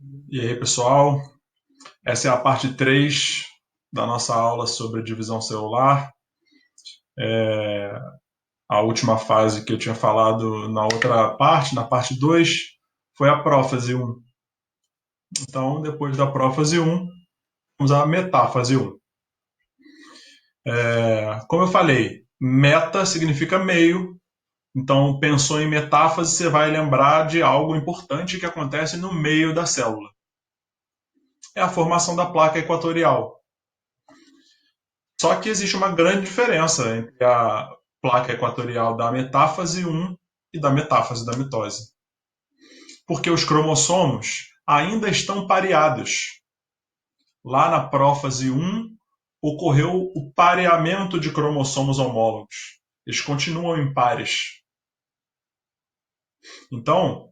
E aí, pessoal? Essa é a parte 3 da nossa aula sobre divisão celular. A última fase que eu tinha falado na outra parte, na parte 2, foi a prófase 1. Então, depois da prófase 1, vamos à metáfase 1. Como eu falei, meta significa meio. Então, pensou em metáfase, você vai lembrar de algo importante que acontece no meio da célula. É a formação da placa equatorial. Só que existe uma grande diferença entre a placa equatorial da metáfase 1 e da metáfase da mitose. Porque os cromossomos ainda estão pareados. Lá na prófase 1, ocorreu o pareamento de cromossomos homólogos. Eles continuam em pares. Então,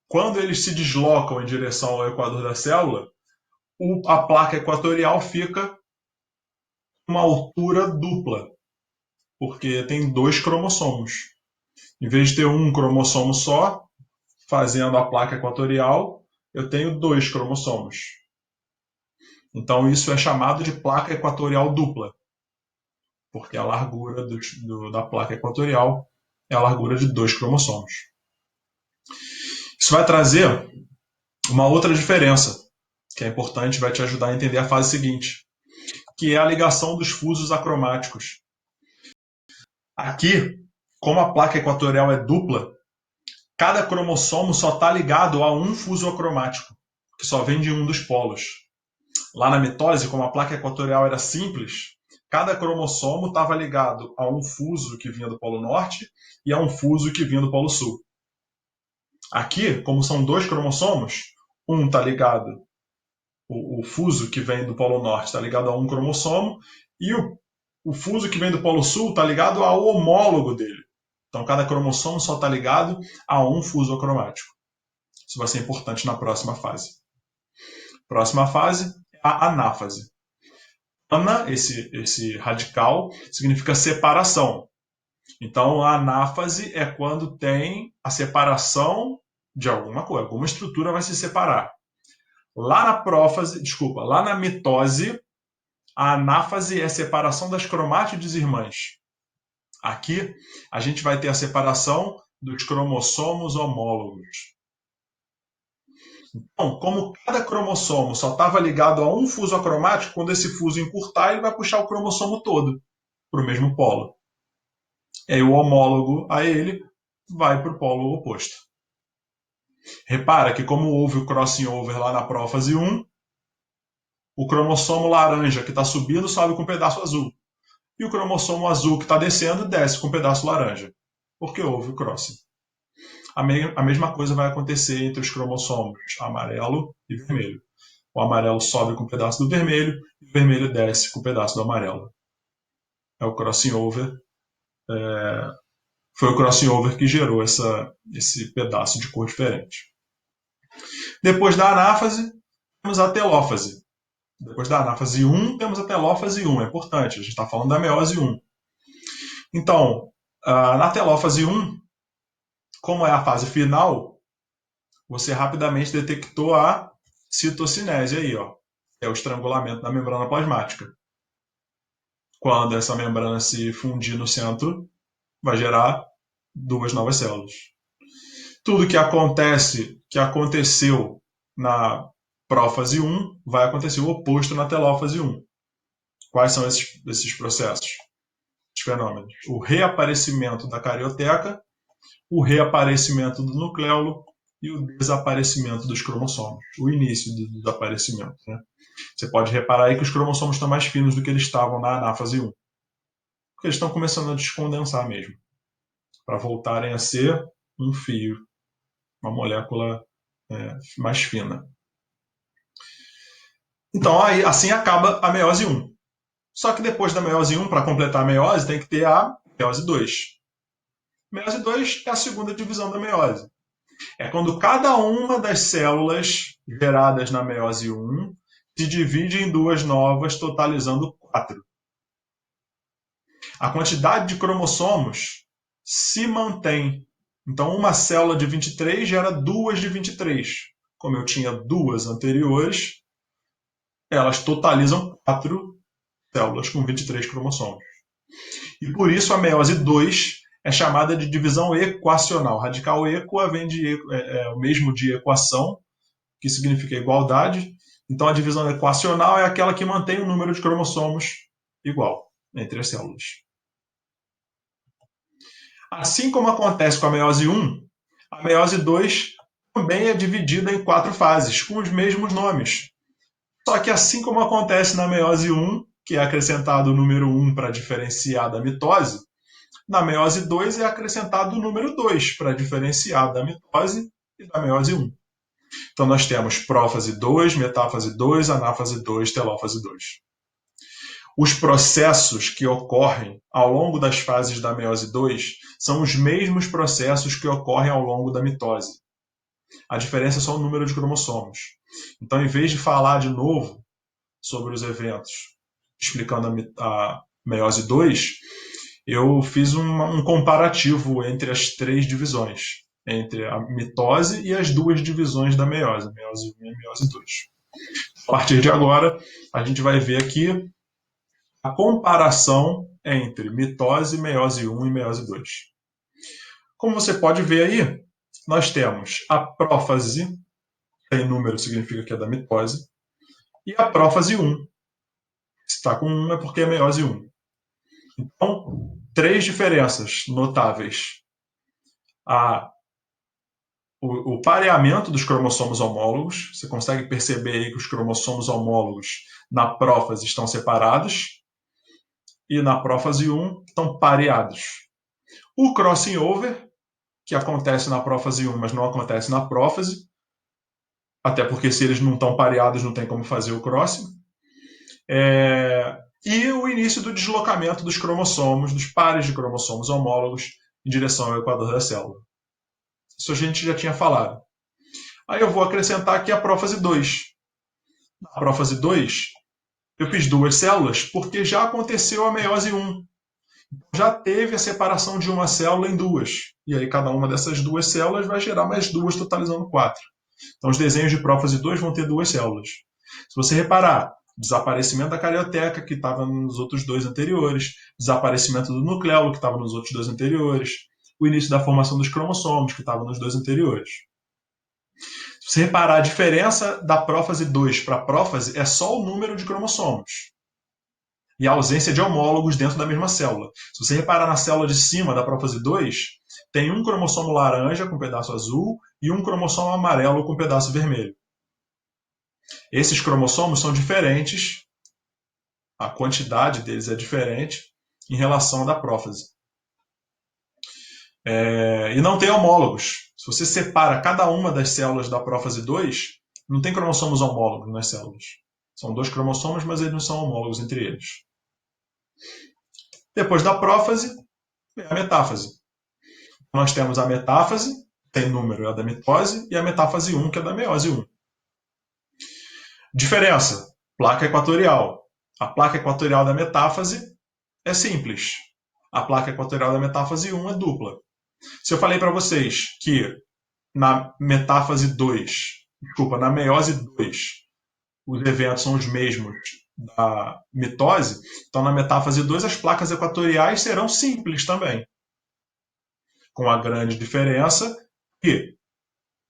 quando eles se deslocam em direção ao equador da célula, a placa equatorial fica uma altura dupla, porque tem dois cromossomos. Em vez de ter um cromossomo só, fazendo a placa equatorial, eu tenho dois cromossomos. Então isso é chamado de placa equatorial dupla, porque a largura da placa equatorial é a largura de dois cromossomos. Isso vai trazer uma outra diferença, que é importante, vai te ajudar a entender a fase seguinte, que é a ligação dos fusos acromáticos. Aqui, como a placa equatorial é dupla, cada cromossomo só está ligado a um fuso acromático, que só vem de um dos polos. Lá na mitose, como a placa equatorial era simples, cada cromossomo estava ligado a um fuso que vinha do polo norte e a um fuso que vinha do polo sul. Aqui, como são dois cromossomos, um está ligado, o fuso que vem do polo norte está ligado a um cromossomo e o fuso que vem do polo sul está ligado ao homólogo dele. Então, cada cromossomo só está ligado a um fuso acromático. Isso vai ser importante na próxima fase. Próxima fase é a anáfase. Ana, esse radical, significa separação. Então, a anáfase é quando tem a separação de alguma coisa, alguma estrutura vai se separar. Lá na mitose, a anáfase é a separação das cromátides irmãs. Aqui, a gente vai ter a separação dos cromossomos homólogos. Então, como cada cromossomo só estava ligado a um fuso acromático, quando esse fuso encurtar, ele vai puxar o cromossomo todo para o mesmo polo. E aí o homólogo a ele vai para o polo oposto. Repara que como houve o crossing over lá na prófase 1, o cromossomo laranja que está subindo sobe com um pedaço azul. E o cromossomo azul que está descendo desce com um pedaço laranja. Porque houve o crossing. A mesma coisa vai acontecer entre os cromossomos amarelo e vermelho. O amarelo sobe com um pedaço do vermelho e o vermelho desce com um pedaço do amarelo. É o crossing over. Foi o crossing over que gerou esse pedaço de cor diferente. Depois da anáfase, temos a telófase. Depois da anáfase 1, temos a telófase 1. É importante, a gente está falando da meiose 1. Então, na telófase 1, como é a fase final, você rapidamente detectou a citocinese aí, ó. É o estrangulamento da membrana plasmática. Quando essa membrana se fundir no centro, vai gerar duas novas células. Tudo que aconteceu na prófase 1 vai acontecer o oposto na telófase 1. Quais são esses processos? Os fenômenos? O reaparecimento da carioteca, o reaparecimento do nucleolo e o desaparecimento dos cromossomos. O início do desaparecimento. Né? Você pode reparar aí que os cromossomos estão mais finos do que eles estavam na anáfase 1. Porque eles estão começando a descondensar mesmo. Para voltarem a ser um fio, uma molécula mais fina. Então, aí, assim acaba a meiose 1. Só que depois da meiose 1, para completar a meiose, tem que ter a meiose 2. Meiose 2 é a segunda divisão da meiose. É quando cada uma das células geradas na meiose 1 se divide em duas novas, totalizando 4. A quantidade de cromossomos se mantém Então, uma célula de 23 gera duas de 23. Como eu tinha duas anteriores, elas totalizam 4 células com 23 cromossomos. E por isso a meiose 2 é chamada de divisão equacional. Radical equa vem o mesmo de equação, que significa igualdade. Então a divisão equacional é aquela que mantém o número de cromossomos igual entre as células. Assim como acontece com a meiose 1, a meiose 2 também é dividida em 4 fases, com os mesmos nomes. Só que assim como acontece na meiose 1, que é acrescentado o número 1 para diferenciar da mitose, na meiose 2 é acrescentado o número 2 para diferenciar da mitose e da meiose 1. Então nós temos prófase 2, metáfase 2, anáfase 2, telófase 2. Os processos que ocorrem ao longo das fases da meiose 2 são os mesmos processos que ocorrem ao longo da mitose. A diferença é só o número de cromossomos. Então, em vez de falar de novo sobre os eventos explicando a meiose 2, eu fiz um comparativo entre as 3 divisões, entre a mitose e as 2 divisões da meiose, meiose 1 e meiose 2. A partir de agora, a gente vai ver aqui a comparação entre mitose, meiose 1 e meiose 2. Como você pode ver aí, nós temos a prófase, tem número significa que é da mitose, e a prófase 1. Se está com 1 é porque é meiose 1. Então, 3 diferenças notáveis. O pareamento dos cromossomos homólogos. Você consegue perceber aí que os cromossomos homólogos na prófase estão separados e na prófase 1 estão pareados. O crossing over, que acontece na prófase 1, mas não acontece na prófase, até porque se eles não estão pareados não tem como fazer o crossing. E o início do deslocamento dos cromossomos, dos pares de cromossomos homólogos em direção ao equador da célula. Isso a gente já tinha falado. Aí eu vou acrescentar aqui a prófase 2. Na prófase 2, eu fiz 2 células porque já aconteceu a meiose 1. Já teve a separação de uma célula em 2. E aí cada uma dessas 2 células vai gerar mais 2, totalizando 4. Então os desenhos de prófase 2 vão ter 2 células. Se você reparar, desaparecimento da carioteca, que estava nos outros 2 anteriores, desaparecimento do nucleolo, que estava nos outros 2 anteriores, o início da formação dos cromossomos, que estava nos 2 anteriores. Se você reparar, a diferença da prófase 2 para a prófase é só o número de cromossomos e a ausência de homólogos dentro da mesma célula. Se você reparar na célula de cima da prófase 2, tem um cromossomo laranja com pedaço azul e um cromossomo amarelo com pedaço vermelho. Esses cromossomos são diferentes, a quantidade deles é diferente em relação à da prófase. E não tem homólogos. Se você separa cada uma das células da prófase 2, não tem cromossomos homólogos nas células. São 2 cromossomos, mas eles não são homólogos entre eles. Depois da prófase, vem a metáfase. Nós temos a metáfase, tem número, é a da mitose, e a metáfase 1, que é da meiose 1. Diferença: placa equatorial. A placa equatorial da metáfase é simples. A placa equatorial da metáfase 1 é dupla. Se eu falei para vocês que na metáfase 2, na meiose 2, os eventos são os mesmos da mitose, então na metáfase 2 as placas equatoriais serão simples também. Com a grande diferença que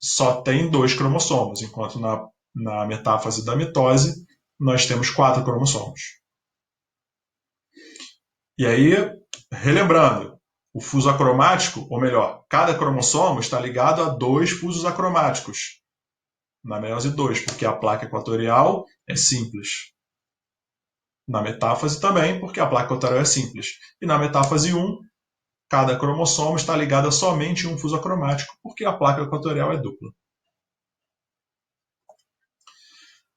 só tem 2 cromossomos, enquanto na metáfase da mitose nós temos 4 cromossomos. E aí, relembrando, o fuso acromático, ou melhor, cada cromossomo está ligado a 2 fusos acromáticos na meiose 2, porque a placa equatorial é simples. Na metáfase também, porque a placa equatorial é simples. E na metáfase 1, cada cromossomo está ligado a somente um fuso acromático, porque a placa equatorial é dupla.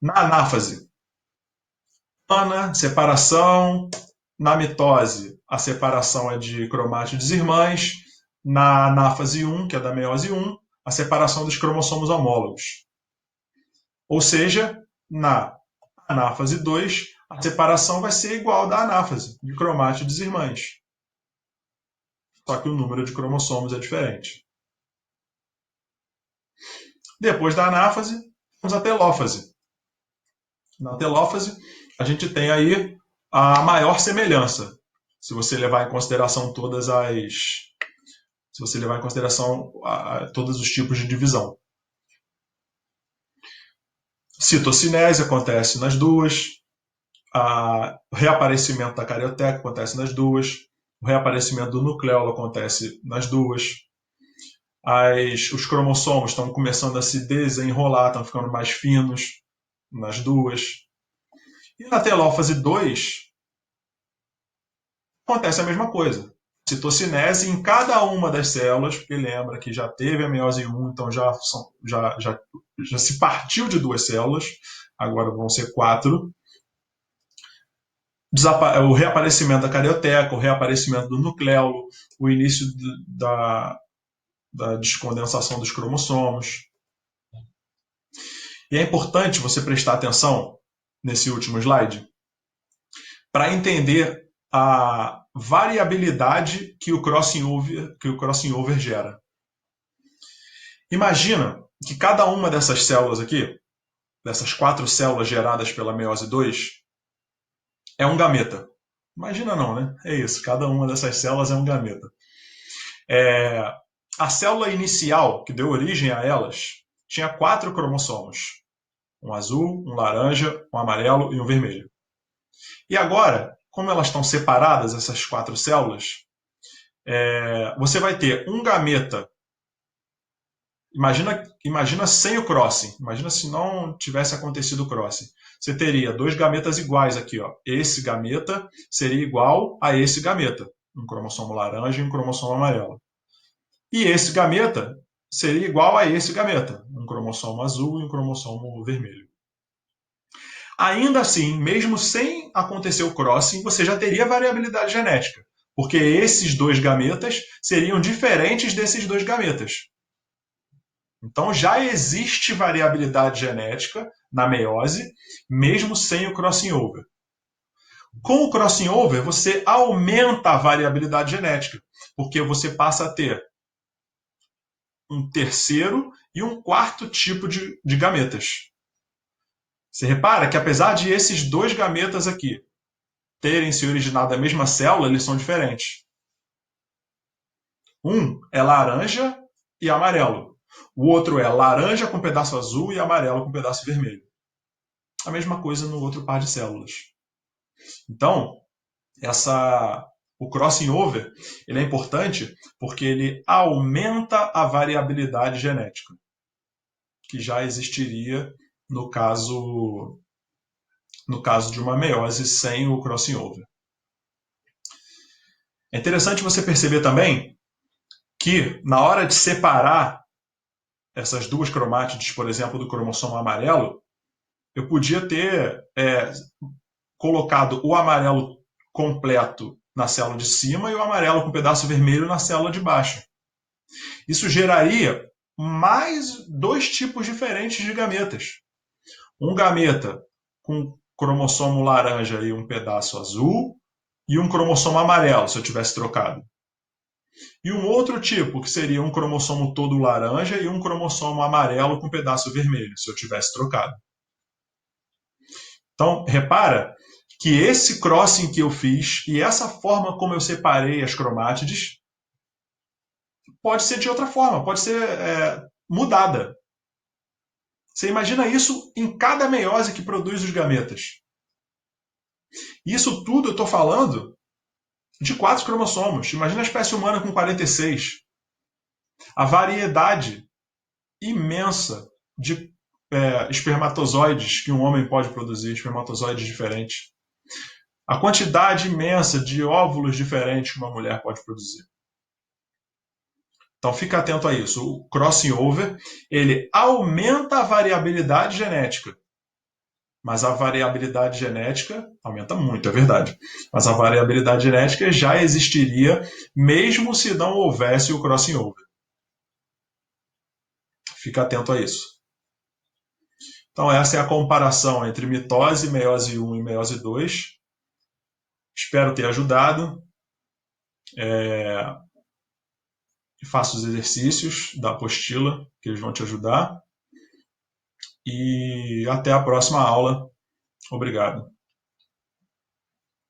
Na anáfase, separação. Na mitose, a separação é de cromátides irmãs. Na anáfase 1, que é da meiose 1, a separação dos cromossomos homólogos. Ou seja, na anáfase 2, a separação vai ser igual da anáfase, de cromátides irmãs. Só que o número de cromossomos é diferente. Depois da anáfase, temos a telófase. Na telófase, a gente tem aí a maior semelhança, se você levar em consideração se você levar em consideração todos os tipos de divisão. Citocinese acontece nas duas, o reaparecimento da carioteca acontece nas duas, o reaparecimento do nucleolo acontece nas duas, os cromossomos estão começando a se desenrolar, estão ficando mais finos nas duas. E na telófase 2, acontece a mesma coisa. Citocinese em cada uma das células, porque lembra que já teve a meiose 1, então já se partiu de 2 células, agora vão ser 4. O reaparecimento da carioteca, o reaparecimento do nucleolo, o início da descondensação dos cromossomos. E é importante você prestar atenção nesse último slide para entender a variabilidade que o crossing over gera. Imagina que cada uma dessas células aqui, dessas 4 células geradas pela meiose 2, é um gameta. Imagina não, né? É isso, cada uma dessas células é um gameta. A célula inicial, que deu origem a elas, tinha 4 cromossomos. Um azul, um laranja, um amarelo e um vermelho. E agora, como elas estão separadas, essas 4 células, você vai ter um gameta. Imagina sem o crossing. Imagina se não tivesse acontecido o crossing. Você teria 2 gametas iguais aqui. Ó. Esse gameta seria igual a esse gameta. Um cromossomo laranja e um cromossomo amarelo. E esse gameta seria igual a esse gameta. Um cromossomo azul e um cromossomo vermelho. Ainda assim, mesmo sem acontecer o crossing, você já teria variabilidade genética. Porque esses 2 gametas seriam diferentes desses 2 gametas. Então já existe variabilidade genética na meiose, mesmo sem o crossing over. Com o crossing over, você aumenta a variabilidade genética, porque você passa a ter um terceiro e um quarto tipo de gametas. Você repara que apesar de esses 2 gametas aqui terem se originado da mesma célula, eles são diferentes. Um é laranja e amarelo. O outro é laranja com pedaço azul e amarelo com pedaço vermelho. A mesma coisa no outro par de células. Então, o crossing over ele é importante porque ele aumenta a variabilidade genética, que já existiria no caso de uma meiose sem o crossing over. É interessante você perceber também que na hora de separar essas 2 cromátides, por exemplo, do cromossomo amarelo, eu podia ter colocado o amarelo completo na célula de cima e o amarelo com pedaço vermelho na célula de baixo. Isso geraria mais 2 tipos diferentes de gametas. Um gameta com cromossomo laranja e um pedaço azul, e um cromossomo amarelo, se eu tivesse trocado. E um outro tipo, que seria um cromossomo todo laranja e um cromossomo amarelo com pedaço vermelho, se eu tivesse trocado. Então, repara que esse crossing que eu fiz e essa forma como eu separei as cromátides pode ser de outra forma, pode ser mudada. Você imagina isso em cada meiose que produz os gametas. Isso tudo eu estou falando de 4 cromossomos. Imagina a espécie humana com 46. A variedade imensa de espermatozoides que um homem pode produzir, espermatozoides diferentes. A quantidade imensa de óvulos diferentes que uma mulher pode produzir. Então fica atento a isso. O crossing over, ele aumenta a variabilidade genética. Mas a variabilidade genética aumenta muito, é verdade. Mas a variabilidade genética já existiria mesmo se não houvesse o crossing over. Fica atento a isso. Então essa é a comparação entre mitose, meiose 1 e meiose 2. Espero ter ajudado. Faça os exercícios da apostila, que eles vão te ajudar. e até a próxima aula. Obrigado.